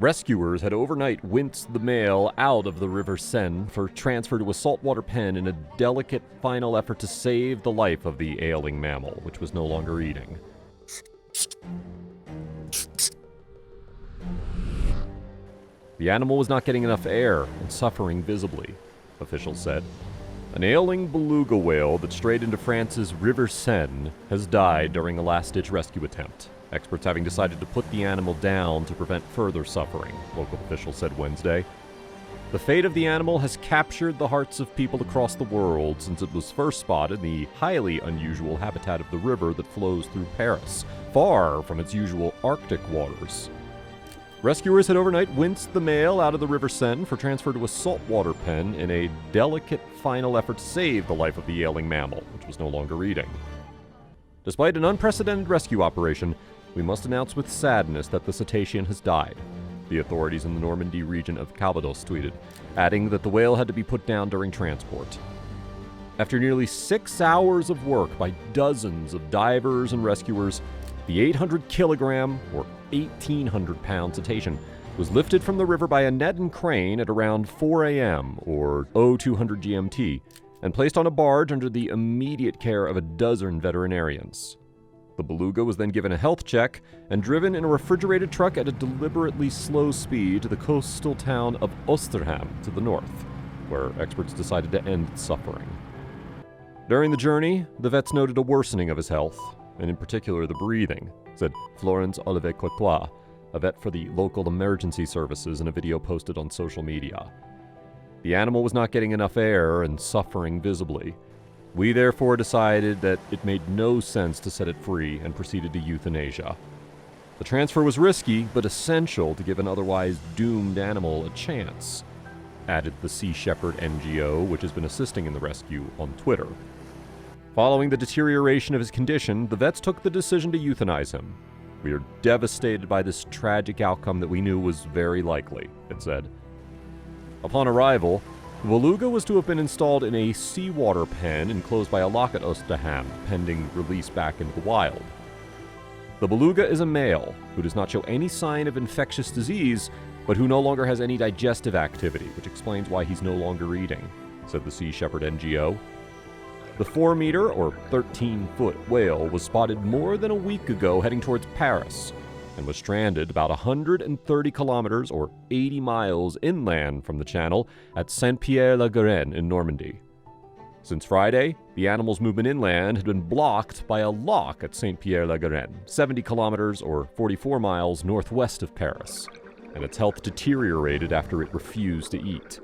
Rescuers had overnight winced the male out of the River Seine for transfer to a saltwater pen in a delicate final effort to save the life of the ailing mammal, which was no longer eating. The animal was not getting enough air and suffering visibly, officials said. An ailing beluga whale that strayed into France's River Seine has died during a last-ditch rescue attempt, experts having decided to put the animal down to prevent further suffering, local officials said Wednesday. The fate of the animal has captured the hearts of people across the world since it was first spotted in the highly unusual habitat of the river that flows through Paris, far from its usual Arctic waters. Rescuers had overnight winced the male out of the River Seine for transfer to a saltwater pen in a delicate final effort to save the life of the ailing mammal, which was no longer eating. Despite an unprecedented rescue operation, we must announce with sadness that the cetacean has died, the authorities in the Normandy region of Calvados tweeted, adding that the whale had to be put down during transport. After nearly 6 hours of work by dozens of divers and rescuers, the 800-kilogram, or 1,800-pound cetacean was lifted from the river by a net and crane at around 4 a.m., or 0200 GMT, and placed on a barge under the immediate care of a dozen veterinarians. The beluga was then given a health check and driven in a refrigerated truck at a deliberately slow speed to the coastal town of Osterham to the north, where experts decided to end its suffering. During the journey, the vets noted a worsening of his health, and in particular the breathing, said Florence Olivet-Courtois, a vet for the local emergency services in a video posted on social media. The animal was not getting enough air and suffering visibly. We therefore decided that it made no sense to set it free and proceeded to euthanasia. The transfer was risky, but essential to give an otherwise doomed animal a chance, added the Sea Shepherd NGO, which has been assisting in the rescue, on Twitter. Following the deterioration of his condition, the vets took the decision to euthanize him. We are devastated by this tragic outcome that we knew was very likely, it said. Upon arrival, the beluga was to have been installed in a seawater pen enclosed by a lock at Osterham, pending release back into the wild. The beluga is a male who does not show any sign of infectious disease, but who no longer has any digestive activity, which explains why he's no longer eating, said the Sea Shepherd NGO. The 4-meter, or 13-foot whale was spotted more than a week ago heading towards Paris and was stranded about 130 kilometers, or 80 miles inland from the channel at Saint-Pierre-la-Garenne in Normandy. Since Friday, the animal's movement inland had been blocked by a lock at Saint-Pierre-la-Garenne, 70 kilometers, or 44 miles northwest of Paris, and its health deteriorated after it refused to eat.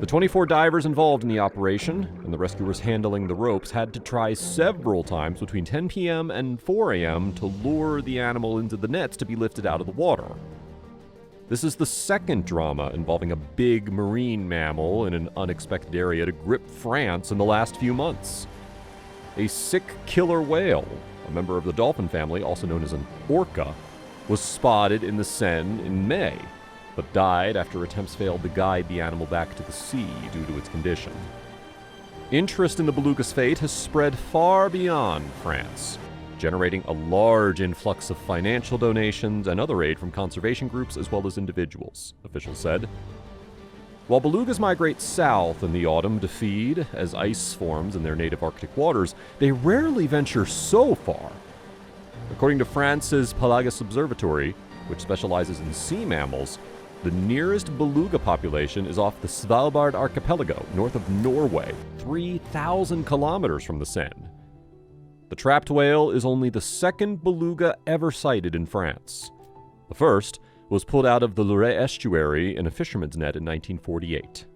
The 24 divers involved in the operation, and the rescuers handling the ropes, had to try several times between 10 p.m. and 4 a.m. to lure the animal into the nets to be lifted out of the water. This is the second drama involving a big marine mammal in an unexpected area to grip France in the last few months. A sick killer whale, a member of the dolphin family, also known as an orca, was spotted in the Seine in May, but died after attempts failed to guide the animal back to the sea due to its condition. Interest in the beluga's fate has spread far beyond France, generating a large influx of financial donations and other aid from conservation groups as well as individuals, officials said. While belugas migrate south in the autumn to feed as ice forms in their native Arctic waters, they rarely venture so far. According to France's Pelagus Observatory, which specializes in sea mammals, the nearest beluga population is off the Svalbard archipelago, north of Norway, 3,000 kilometers from the Seine. The trapped whale is only the second beluga ever sighted in France. The first was pulled out of the Loire estuary in a fisherman's net in 1948.